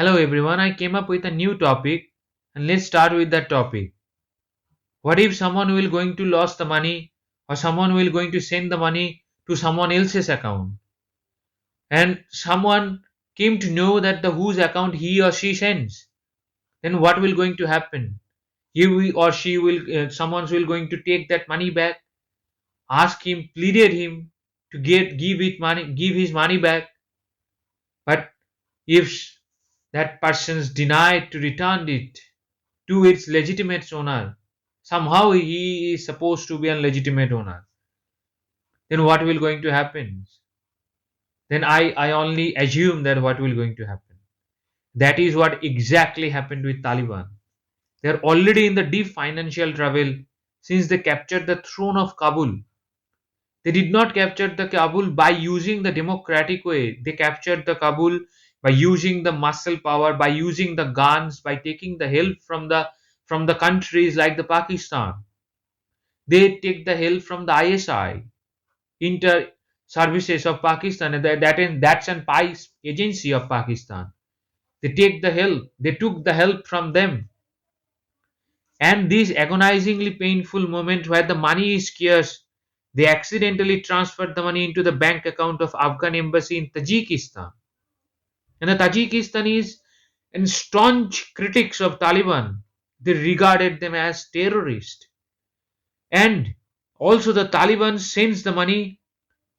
Hello everyone, I came up with a new topic and let's start with that topic. What if someone will going to lose the money or someone will going to send the money to someone else's account and someone came to know that the whose account he or she sends, then what will going to happen? Or she will someone will going to take that money back, ask him, pleaded him to give his money back, but if that person's denied to return it to its legitimate owner, somehow he is supposed to be a legitimate owner, then what will going to happen? Then I only assume that what will going to happen. That is what exactly happened with Taliban. They are already in the deep financial trouble since they captured the throne of Kabul. They did not capture the Kabul by using the democratic way. They captured the Kabul by using the muscle power, by using the guns, by taking the help from the countries like the Pakistan. They take the help from the ISI, Inter Services of Pakistan, and that's an PICE agency of Pakistan. They take the help. They took the help from them. And this agonizingly painful moment where the money is scarce, they accidentally transferred the money into the bank account of Afghan embassy in Tajikistan. And the Tajikistanis and staunch critics of Taliban, they regarded them as terrorists. And also the Taliban sends the money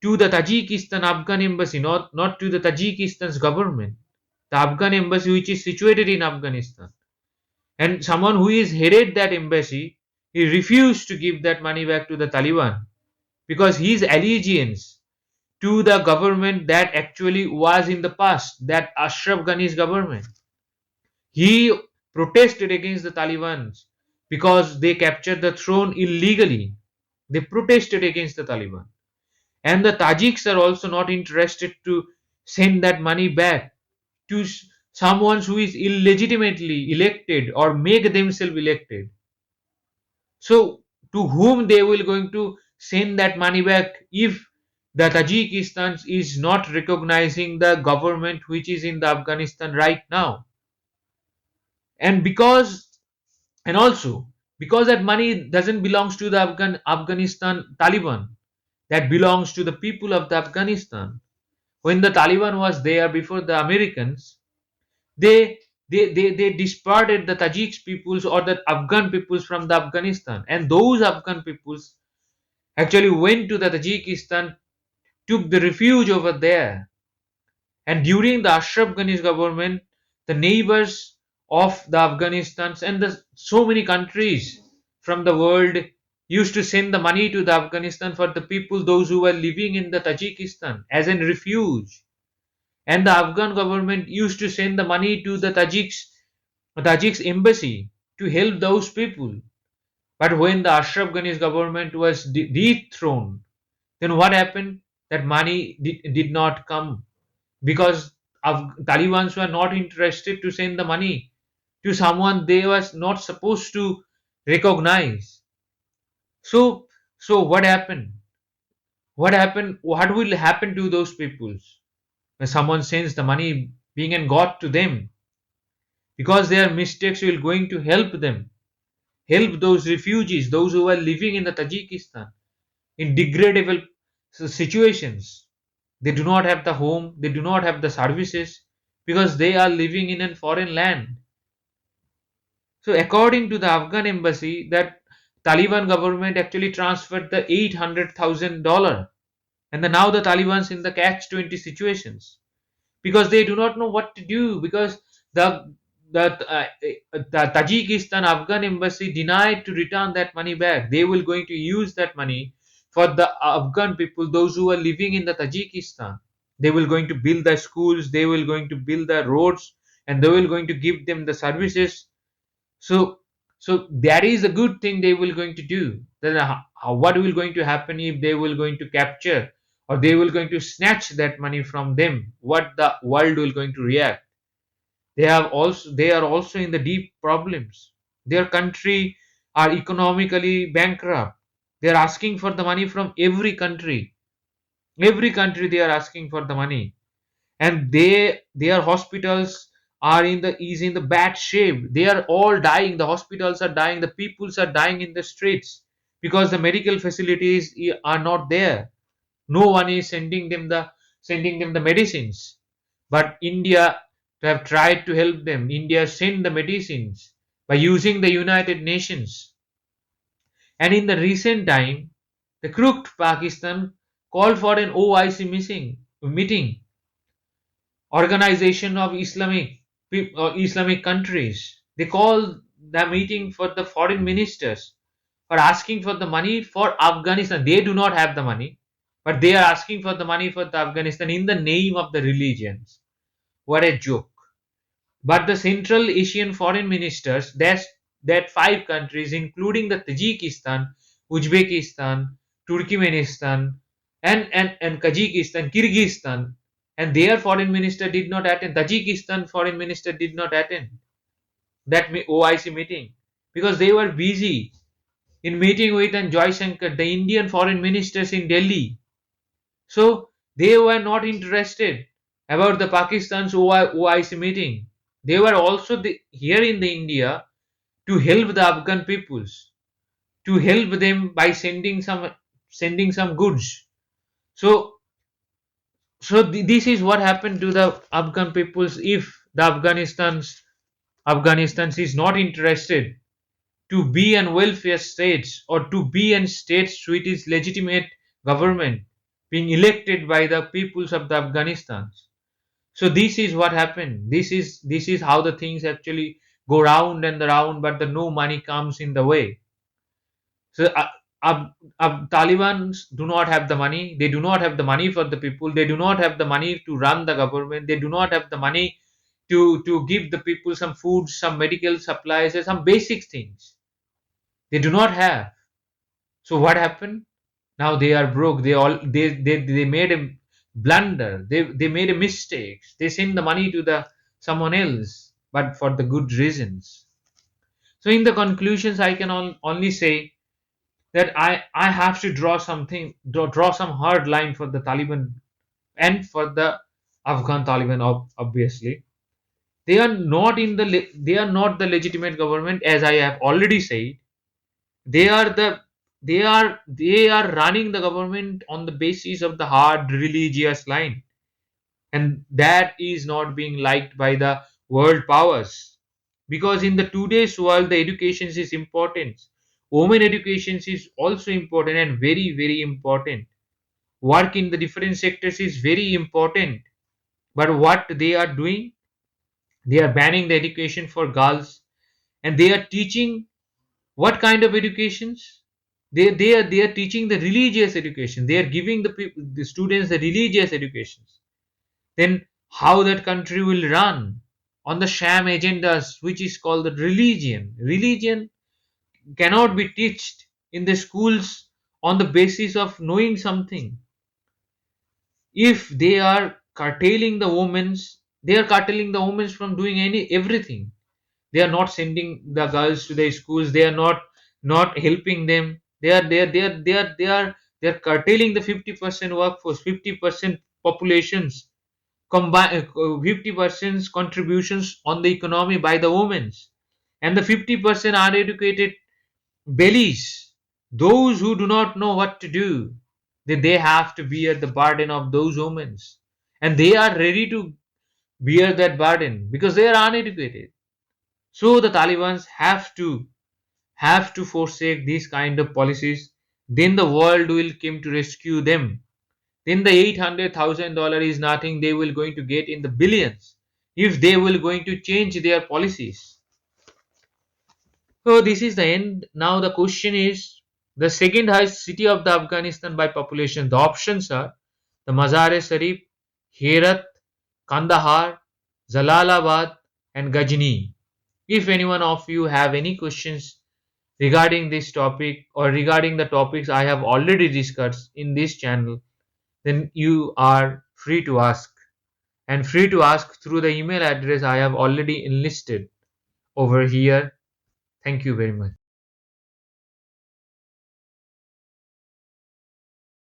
to the Tajikistan Afghan embassy, not to the Tajikistan's government. The Afghan embassy which is situated in Afghanistan. And someone who is headed that embassy, he refused to give that money back to the Taliban because his allegiance to the government that actually was in the past, that Ashraf Ghani's government. He protested against the Taliban because they captured the throne illegally. They protested against the Taliban. And the Tajiks are also not interested to send that money back to someone who is illegitimately elected or make themselves elected. So to whom they will going to send that money back if the Tajikistan is not recognizing the government which is in the Afghanistan right now? And also because that money doesn't belongs to the Afghanistan Taliban, that belongs to the people of the Afghanistan. When the Taliban was there before the Americans, they they disparted the Tajik peoples or the Afghan peoples from the Afghanistan, and those Afghan peoples actually went to the Tajikistan, took the refuge over there. And during the Ashraf Ghani's government, the neighbors of the Afghanistan and so many countries from the world used to send the money to the Afghanistan for the people, those who were living in the Tajikistan as a refuge. And the Afghan government used to send the money to the Tajiks embassy to help those people. But when the Ashraf Ghani's government was dethroned, then what happened? That money did not come because Talibans were not interested to send the money to someone they was not supposed to recognize. So, so what happened? What happened? What will happen to those peoples when someone sends the money being and got to them? Because their mistakes will going to help them, help those refugees, those who are living in the Tajikistan in degradable situations. They do not have the home, they do not have the services because they are living in a foreign land. So according to the Afghan embassy, that Taliban government actually transferred the $800,000, and now the Taliban's in the catch 20 situations because they do not know what to do because the the Tajikistan Afghan embassy denied to return that money back. They will going to use that money for the Afghan people, those who are living in the Tajikistan. They will going to build the schools, they will going to build the roads, and they will going to give them the services. So so that is a good thing they will going to do. Then what will going to happen if they will going to capture or they will going to snatch that money from them? What the world will going to react? They are also in the deep problems. Their country are economically bankrupt. They are asking for the money from every country. Every country they are asking for the money, and their hospitals is in the bad shape. They are all dying. The hospitals are dying. The peoples are dying in the streets because the medical facilities are not there. No one is sending them the medicines. But India have tried to help them. India sent the medicines by using the United Nations. And in the recent time, the crooked Pakistan called for an OIC meeting, Organization of Islamic countries. They call the meeting for the foreign ministers for asking for the money for Afghanistan. They do not have the money, but they are asking for the money for the Afghanistan in the name of the religions. What a joke. But the Central Asian foreign ministers, that five countries, including the Tajikistan, Uzbekistan, Turkmenistan, and Kyrgyzstan, and their foreign minister did not attend. Tajikistan foreign minister did not attend that OIC meeting because they were busy in meeting with and Joy Shankar, the Indian foreign ministers in Delhi. So they were not interested about the Pakistan's OIC meeting. They were also here in the India to help the Afghan peoples, to help them by sending some goods. So this is what happened to the Afghan peoples if the Afghanistan is not interested to be an welfare states or to be an states with its legitimate government being elected by the peoples of the Afghanistan. So this is what happened. This is how the things actually go round and round, but the no money comes in the way. So Taliban do not have the money. They do not have the money for the people. They do not have the money to run the government. They do not have the money to give the people some food, some medical supplies, and some basic things. They do not have. So what happened? Now they are broke. They made a blunder. They made a mistake. They sent the money to the someone else, but for the good reasons. So in the conclusions, I can only say that I have to draw some hard line for the Taliban and for the Afghan Taliban. Obviously, they are not the legitimate government, as I have already said. They are they are running the government on the basis of the hard religious line, and that is not being liked by the world powers, because in the today's world the education is important. Women education is also important and very very important. Work in the different sectors is very important, but what they are doing, they are banning the education for girls, and they are teaching what kind of educations. They are teaching the religious education. They are giving the students the religious educations. Then how that country will run on the sham agendas, which is called the religion cannot be taught in the schools on the basis of knowing something. If they are curtailing the women's from doing everything. They are not sending the girls to their schools. They are not helping them. They are curtailing the 50% workforce, 50% populations, combine 50% contributions on the economy by the women, and the 50% are educated bellies, those who do not know what to do. They have to bear the burden of those women, and they are ready to bear that burden because they are uneducated. So the Taliban have to forsake these kind of policies. Then the world will come to rescue them. Then the $800,000 is nothing. They will going to get in the billions if they will going to change their policies. So this is the end. Now the question is the second highest city of the Afghanistan by population. The options are the Mazar-e-Sharif, Herat, Kandahar, Jalalabad, and Ghazni. If anyone of you have any questions regarding this topic or regarding the topics I have already discussed in this channel, then you are free to ask, and free to ask through the email address I have already enlisted over here. Thank you very much.